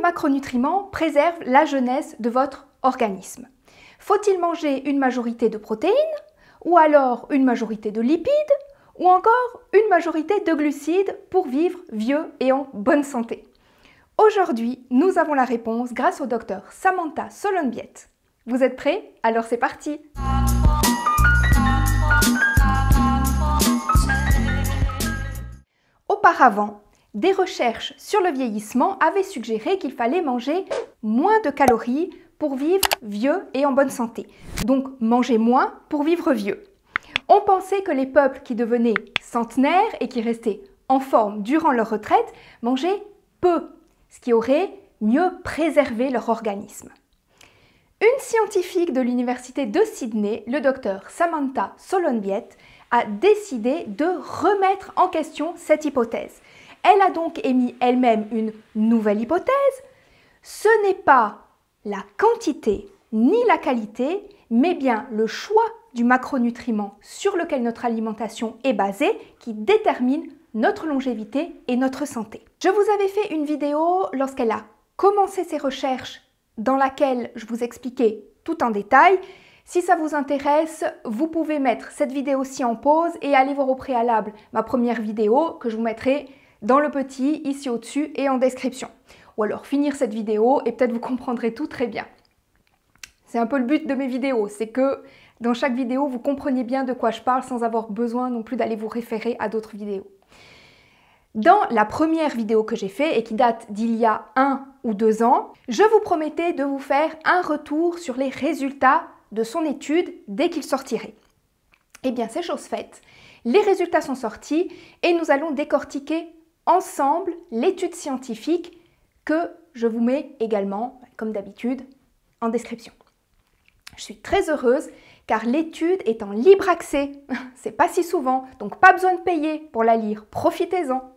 macronutriments préservent la jeunesse de votre organisme? Faut-il manger une majorité de protéines, ou alors une majorité de lipides, ou encore une majorité de glucides pour vivre vieux et en bonne santé? Aujourd'hui, nous avons la réponse grâce au docteur Samantha Solon-Biet. Vous êtes prêts? Alors c'est parti! Auparavant, des recherches sur le vieillissement avaient suggéré qu'il fallait manger moins de calories pour vivre vieux et en bonne santé. Donc manger moins pour vivre vieux. On pensait que les peuples qui devenaient centenaires et qui restaient en forme durant leur retraite mangeaient peu, ce qui aurait mieux préservé leur organisme. Une scientifique de l'université de Sydney, le docteur Samantha Solon-Biet, a décidé de remettre en question cette hypothèse. Elle a donc émis elle-même une nouvelle hypothèse. Ce n'est pas la quantité ni la qualité, mais bien le choix du macronutriment sur lequel notre alimentation est basée qui détermine notre longévité et notre santé. Je vous avais fait une vidéo lorsqu'elle a commencé ses recherches dans laquelle je vous expliquais tout en détail. Si ça vous intéresse, vous pouvez mettre cette vidéo-ci en pause et aller voir au préalable ma première vidéo que je vous mettrai dans le petit, ici au-dessus et en description. Ou alors finir cette vidéo et peut-être vous comprendrez tout très bien. C'est un peu le but de mes vidéos, c'est que dans chaque vidéo, vous compreniez bien de quoi je parle sans avoir besoin non plus d'aller vous référer à d'autres vidéos. Dans la première vidéo que j'ai faite et qui date d'il y a 1 ou 2 ans, je vous promettais de vous faire un retour sur les résultats de son étude dès qu'il sortirait. Eh bien, c'est chose faite. Les résultats sont sortis et nous allons décortiquer ensemble l'étude scientifique que je vous mets également, comme d'habitude, en description. Je suis très heureuse car l'étude est en libre accès. C'est pas si souvent, donc pas besoin de payer pour la lire. Profitez-en.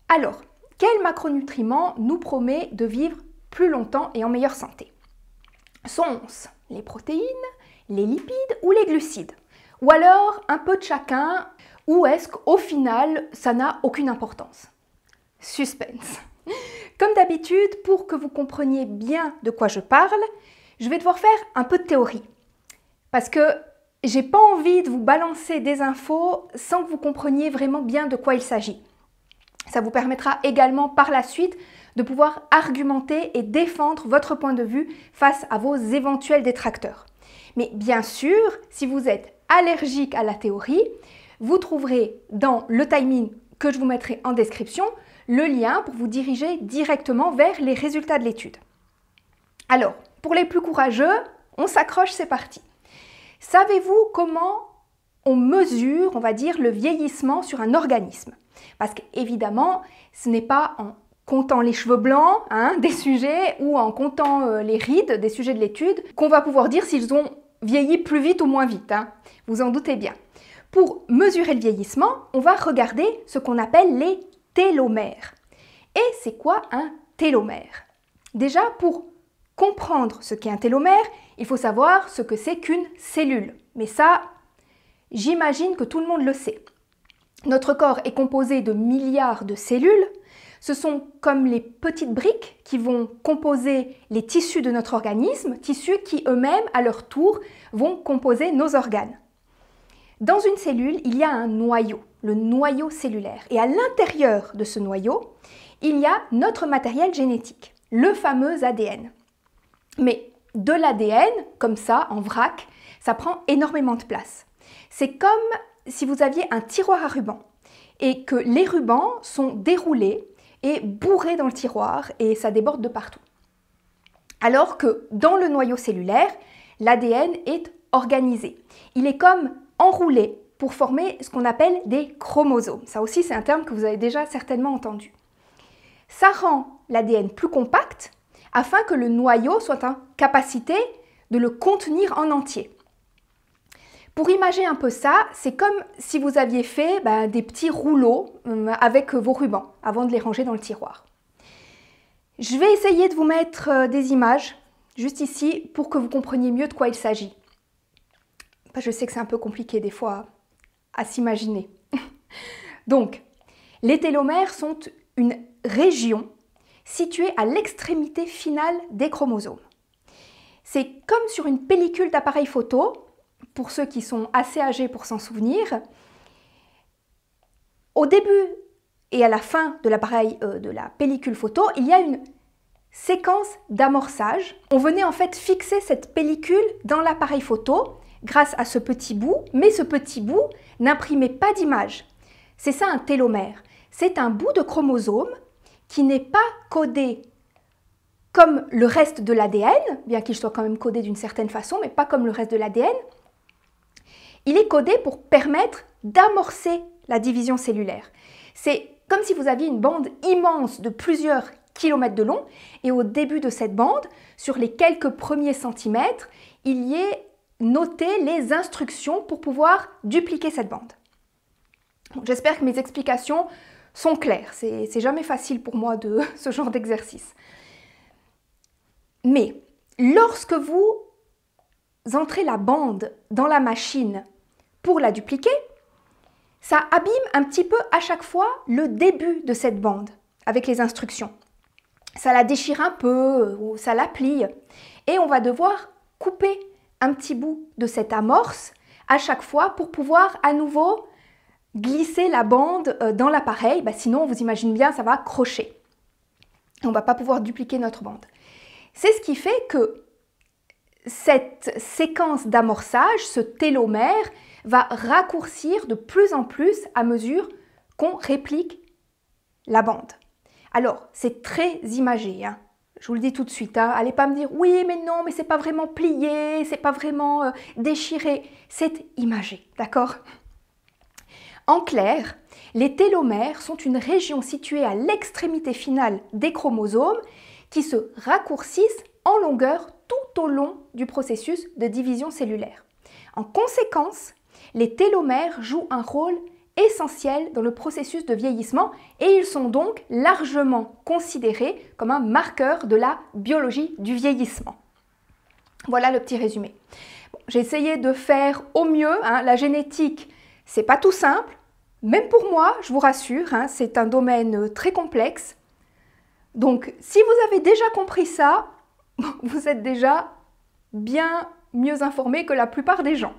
Alors, quel macronutriment nous promet de vivre plus longtemps et en meilleure santé? Sont-ce les protéines, les lipides ou les glucides? Ou alors un peu de chacun, ou est-ce qu'au final, ça n'a aucune importance? Suspense. Comme d'habitude, pour que vous compreniez bien de quoi je parle, je vais devoir faire un peu de théorie. Parce que j'ai pas envie de vous balancer des infos sans que vous compreniez vraiment bien de quoi il s'agit. Ça vous permettra également par la suite de pouvoir argumenter et défendre votre point de vue face à vos éventuels détracteurs. Mais bien sûr, si vous êtes allergique à la théorie, vous trouverez dans le timing que je vous mettrai en description le lien pour vous diriger directement vers les résultats de l'étude. Alors, pour les plus courageux, on s'accroche, c'est parti. Savez-vous comment on mesure, on va dire, le vieillissement sur un organisme? Parce qu'évidemment, ce n'est pas en comptant les cheveux blancs des sujets ou en comptant les rides des sujets de l'étude qu'on va pouvoir dire s'ils ont vieilli plus vite ou moins vite. Vous en doutez bien. Pour mesurer le vieillissement, on va regarder ce qu'on appelle les télomères. Et c'est quoi un télomère? Déjà, pour comprendre ce qu'est un télomère, il faut savoir ce que c'est qu'une cellule. Mais ça, j'imagine que tout le monde le sait. Notre corps est composé de milliards de cellules. Ce sont comme les petites briques qui vont composer les tissus de notre organisme, tissus qui eux-mêmes, à leur tour, vont composer nos organes. Dans une cellule, il y a un noyau, le noyau cellulaire. Et à l'intérieur de ce noyau, il y a notre matériel génétique, le fameux ADN. Mais de l'ADN, comme ça, en vrac, ça prend énormément de place. C'est comme si vous aviez un tiroir à rubans et que les rubans sont déroulés et bourrés dans le tiroir et ça déborde de partout. Alors que dans le noyau cellulaire, l'ADN est organisé. Il est comme enroulé pour former ce qu'on appelle des chromosomes. Ça aussi, c'est un terme que vous avez déjà certainement entendu. Ça rend l'ADN plus compact afin que le noyau soit en capacité de le contenir en entier. Pour imaginer un peu ça, c'est comme si vous aviez fait des petits rouleaux avec vos rubans avant de les ranger dans le tiroir. Je vais essayer de vous mettre des images juste ici pour que vous compreniez mieux de quoi il s'agit. Je sais que c'est un peu compliqué des fois à s'imaginer. Donc, les télomères sont une région situé à l'extrémité finale des chromosomes. C'est comme sur une pellicule d'appareil photo, pour ceux qui sont assez âgés pour s'en souvenir. Au début et à la fin de l'appareil de la pellicule photo, il y a une séquence d'amorçage. On venait en fait fixer cette pellicule dans l'appareil photo grâce à ce petit bout, mais ce petit bout n'imprimait pas d'image. C'est ça un télomère. C'est un bout de chromosome qui n'est pas codé comme le reste de l'ADN, bien qu'il soit quand même codé d'une certaine façon, mais pas comme le reste de l'ADN. Il est codé pour permettre d'amorcer la division cellulaire. C'est comme si vous aviez une bande immense de plusieurs kilomètres de long, et au début de cette bande, sur les quelques premiers centimètres, il y ait noté les instructions pour pouvoir dupliquer cette bande. J'espère que mes explications sont claires. C'est jamais facile pour moi de ce genre d'exercice. Mais lorsque vous entrez la bande dans la machine pour la dupliquer, ça abîme un petit peu à chaque fois le début de cette bande avec les instructions. Ça la déchire un peu ou ça la plie et on va devoir couper un petit bout de cette amorce à chaque fois pour pouvoir à nouveau glisser la bande dans l'appareil. Sinon, on vous imagine bien, ça va crocher. On ne va pas pouvoir dupliquer notre bande. C'est ce qui fait que cette séquence d'amorçage, ce télomère, va raccourcir de plus en plus à mesure qu'on réplique la bande. Alors, c'est très imagé, hein. Je vous le dis tout de suite, hein. Allez pas me dire « oui, mais non, mais c'est pas vraiment plié, c'est pas vraiment déchiré ». C'est imagé, d'accord? En clair, les télomères sont une région située à l'extrémité finale des chromosomes qui se raccourcissent en longueur tout au long du processus de division cellulaire. En conséquence, les télomères jouent un rôle essentiel dans le processus de vieillissement et ils sont donc largement considérés comme un marqueur de la biologie du vieillissement. Voilà le petit résumé. Bon, j'ai essayé de faire au mieux, hein. La génétique, c'est pas tout simple, même pour moi, je vous rassure, hein, c'est un domaine très complexe. Donc, si vous avez déjà compris ça, vous êtes déjà bien mieux informé que la plupart des gens.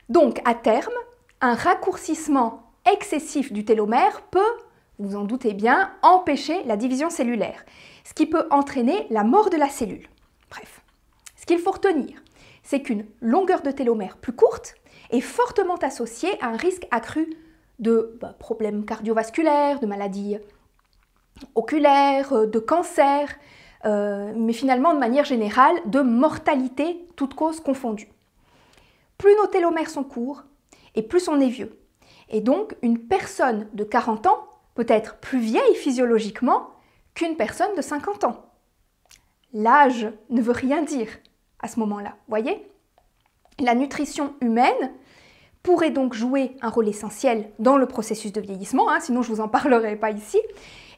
Donc, à terme, un raccourcissement excessif du télomère peut, vous en doutez bien, empêcher la division cellulaire, ce qui peut entraîner la mort de la cellule. Bref, ce qu'il faut retenir, c'est qu'une longueur de télomère plus courte est fortement associée à un risque accru de problèmes cardiovasculaires, de maladies oculaires, de cancer, mais finalement de manière générale de mortalité, toutes causes confondues. Plus nos télomères sont courts et plus on est vieux. Et donc une personne de 40 ans peut être plus vieille physiologiquement qu'une personne de 50 ans. L'âge ne veut rien dire à ce moment-là, voyez? La nutrition humaine pourrait donc jouer un rôle essentiel dans le processus de vieillissement, hein, sinon je ne vous en parlerai pas ici.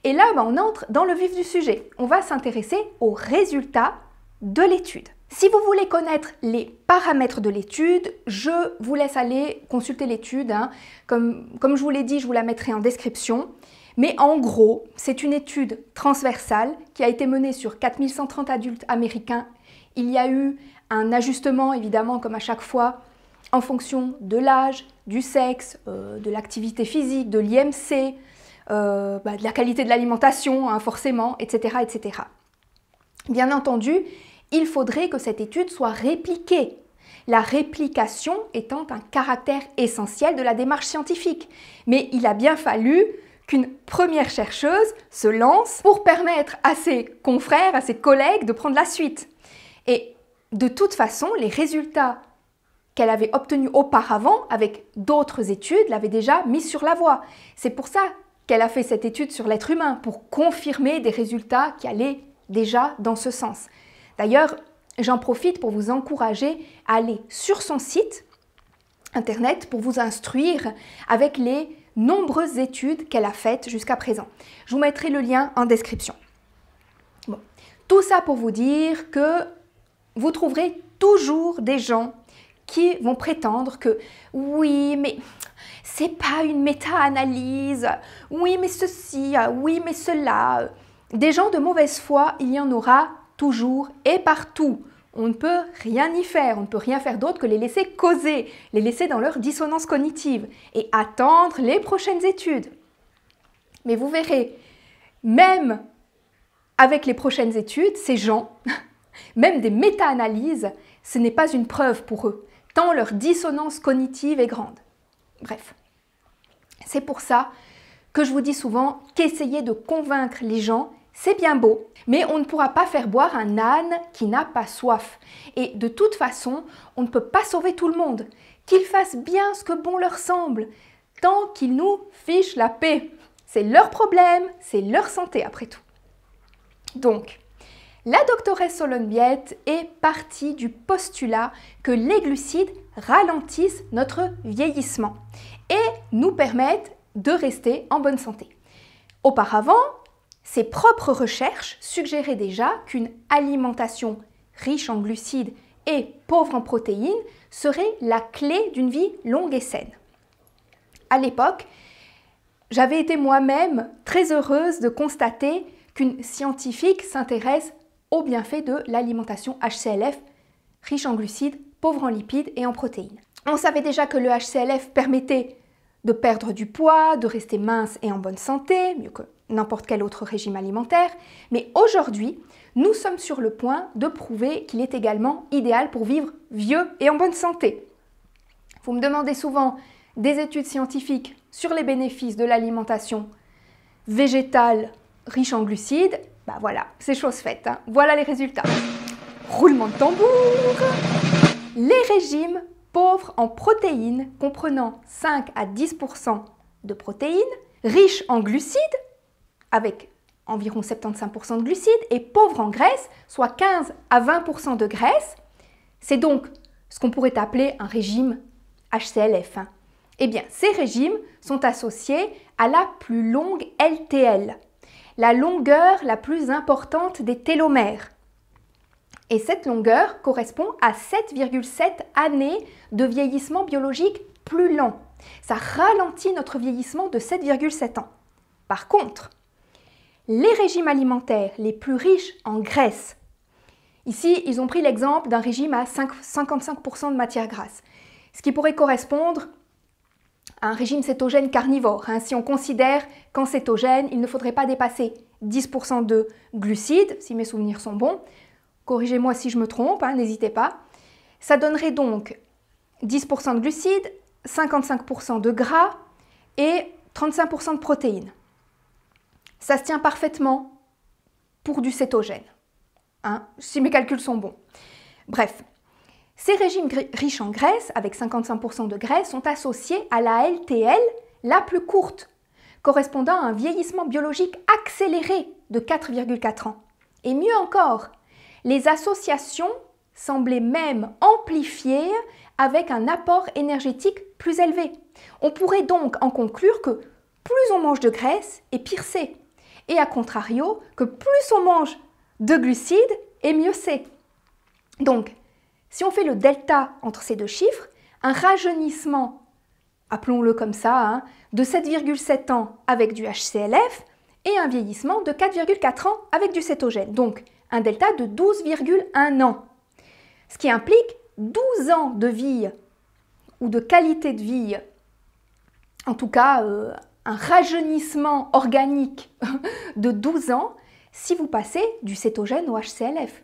Et là, on entre dans le vif du sujet. On va s'intéresser aux résultats de l'étude. Si vous voulez connaître les paramètres de l'étude, je vous laisse aller consulter l'étude. Hein. Comme je vous l'ai dit, je vous la mettrai en description. Mais en gros, c'est une étude transversale qui a été menée sur 4130 adultes américains. Il y a eu un ajustement, évidemment, comme à chaque fois, en fonction de l'âge, du sexe, de l'activité physique, de l'IMC, de la qualité de l'alimentation, hein, forcément, etc., etc. Bien entendu, il faudrait que cette étude soit répliquée. La réplication étant un caractère essentiel de la démarche scientifique. Mais il a bien fallu qu'une première chercheuse se lance pour permettre à ses confrères, à ses collègues de prendre la suite. Et de toute façon, les résultats qu'elle avait obtenus auparavant avec d'autres études l'avaient déjà mis sur la voie. C'est pour ça qu'elle a fait cette étude sur l'être humain, pour confirmer des résultats qui allaient déjà dans ce sens. D'ailleurs, j'en profite pour vous encourager à aller sur son site internet pour vous instruire avec les nombreuses études qu'elle a faites jusqu'à présent. Je vous mettrai le lien en description. Bon. Tout ça pour vous dire que vous trouverez toujours des gens qui vont prétendre que oui, mais c'est pas une méta-analyse, oui, mais ceci, oui, mais cela. Des gens de mauvaise foi, il y en aura toujours et partout. On ne peut rien y faire, on ne peut rien faire d'autre que les laisser causer, les laisser dans leur dissonance cognitive et attendre les prochaines études. Mais vous verrez, même avec les prochaines études, ces gens, même des méta-analyses, ce n'est pas une preuve pour eux, tant leur dissonance cognitive est grande. Bref, c'est pour ça que je vous dis souvent qu'essayer de convaincre les gens, c'est bien beau, mais on ne pourra pas faire boire un âne qui n'a pas soif. Et de toute façon, on ne peut pas sauver tout le monde. Qu'ils fassent bien ce que bon leur semble, tant qu'ils nous fichent la paix. C'est leur problème, c'est leur santé après tout. Donc, la doctoresse Solon-Biet est partie du postulat que les glucides ralentissent notre vieillissement et nous permettent de rester en bonne santé. Auparavant, ses propres recherches suggéraient déjà qu'une alimentation riche en glucides et pauvre en protéines serait la clé d'une vie longue et saine. À l'époque, j'avais été moi-même très heureuse de constater qu'une scientifique s'intéresse aux bienfaits de l'alimentation HCLF, riche en glucides, pauvre en lipides et en protéines. On savait déjà que le HCLF permettait de perdre du poids, de rester mince et en bonne santé, mieux que n'importe quel autre régime alimentaire, mais aujourd'hui, nous sommes sur le point de prouver qu'il est également idéal pour vivre vieux et en bonne santé. Vous me demandez souvent des études scientifiques sur les bénéfices de l'alimentation végétale riche en glucides. Bah voilà, c'est chose faite, hein. Voilà les résultats. Roulement de tambour. Les régimes pauvres en protéines, comprenant 5 à 10% de protéines, riches en glucides, avec environ 75% de glucides, et pauvres en graisse, soit 15 à 20% de graisse, c'est donc ce qu'on pourrait appeler un régime HCLF. Hein. Eh bien, ces régimes sont associés à la plus longue LTL, la longueur la plus importante des télomères. Et cette longueur correspond à 7,7 années de vieillissement biologique plus lent. Ça ralentit notre vieillissement de 7,7 ans. Par contre, les régimes alimentaires les plus riches en graisse, ici ils ont pris l'exemple d'un régime à 55% de matière grasse, ce qui pourrait correspondre à un régime cétogène carnivore. Hein. Si on considère qu'en cétogène, il ne faudrait pas dépasser 10% de glucides, si mes souvenirs sont bons, corrigez-moi si je me trompe, hein, n'hésitez pas. Ça donnerait donc 10% de glucides, 55% de gras et 35% de protéines. Ça se tient parfaitement pour du cétogène, hein, si mes calculs sont bons. Bref, ces régimes riches en graisse, avec 55% de graisse, sont associés à la LTL la plus courte, correspondant à un vieillissement biologique accéléré de 4,4 ans. Et mieux encore, les associations semblaient même amplifiées avec un apport énergétique plus élevé. On pourrait donc en conclure que plus on mange de graisse, et pire c'est. Et à contrario, que plus on mange de glucides, et mieux c'est. Donc, si on fait le delta entre ces deux chiffres, un rajeunissement, appelons-le comme ça, hein, de 7,7 ans avec du HCLF et un vieillissement de 4,4 ans avec du cétogène. Donc, un delta de 12,1 ans. Ce qui implique 12 ans de vie ou de qualité de vie, en tout cas un rajeunissement organique de 12 ans si vous passez du cétogène au HCLF.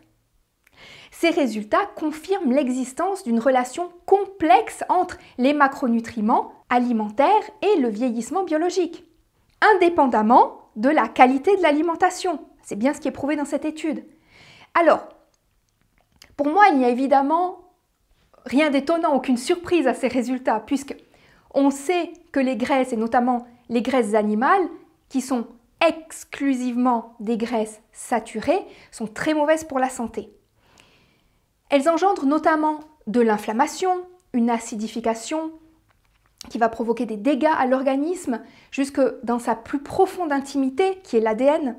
Ces résultats confirment l'existence d'une relation complexe entre les macronutriments alimentaires et le vieillissement biologique, indépendamment de la qualité de l'alimentation. C'est bien ce qui est prouvé dans cette étude. Alors, pour moi, il n'y a évidemment rien d'étonnant, aucune surprise à ces résultats, puisque on sait que les graisses, et notamment les graisses animales, qui sont exclusivement des graisses saturées, sont très mauvaises pour la santé. Elles engendrent notamment de l'inflammation, une acidification qui va provoquer des dégâts à l'organisme jusque dans sa plus profonde intimité, qui est l'ADN.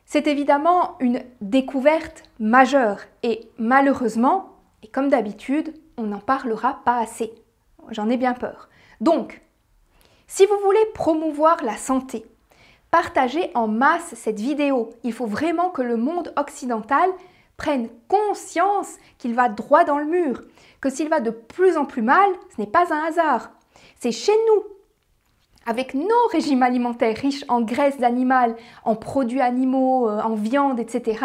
C'est évidemment une découverte majeure et malheureusement, et comme d'habitude, on n'en parlera pas assez. J'en ai bien peur. Donc, si vous voulez promouvoir la santé, partagez en masse cette vidéo. Il faut vraiment que le monde occidental prenne conscience qu'il va droit dans le mur, que s'il va de plus en plus mal, ce n'est pas un hasard. C'est chez nous, avec nos régimes alimentaires riches en graisses d'animal, en produits animaux, en viande, etc.,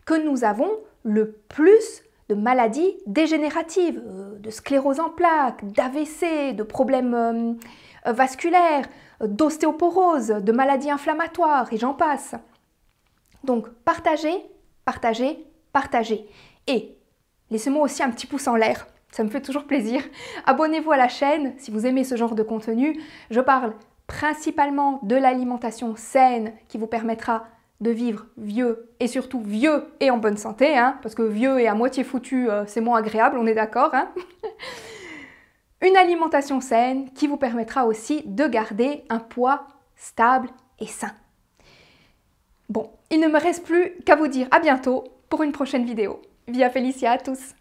que nous avons le plus de maladies dégénératives, de sclérose en plaques, d'AVC, de problèmes vasculaires, d'ostéoporose, de maladies inflammatoires, et j'en passe. Donc partagez, partagez, partagez. Et laissez-moi aussi un petit pouce en l'air, ça me fait toujours plaisir. Abonnez-vous à la chaîne si vous aimez ce genre de contenu. Je parle principalement de l'alimentation saine qui vous permettra de vivre vieux et surtout vieux et en bonne santé, hein, parce que vieux et à moitié foutu, c'est moins agréable, on est d'accord, hein. Une alimentation saine qui vous permettra aussi de garder un poids stable et sain. Bon, il ne me reste plus qu'à vous dire à bientôt pour une prochaine vidéo. Via Felicia à tous!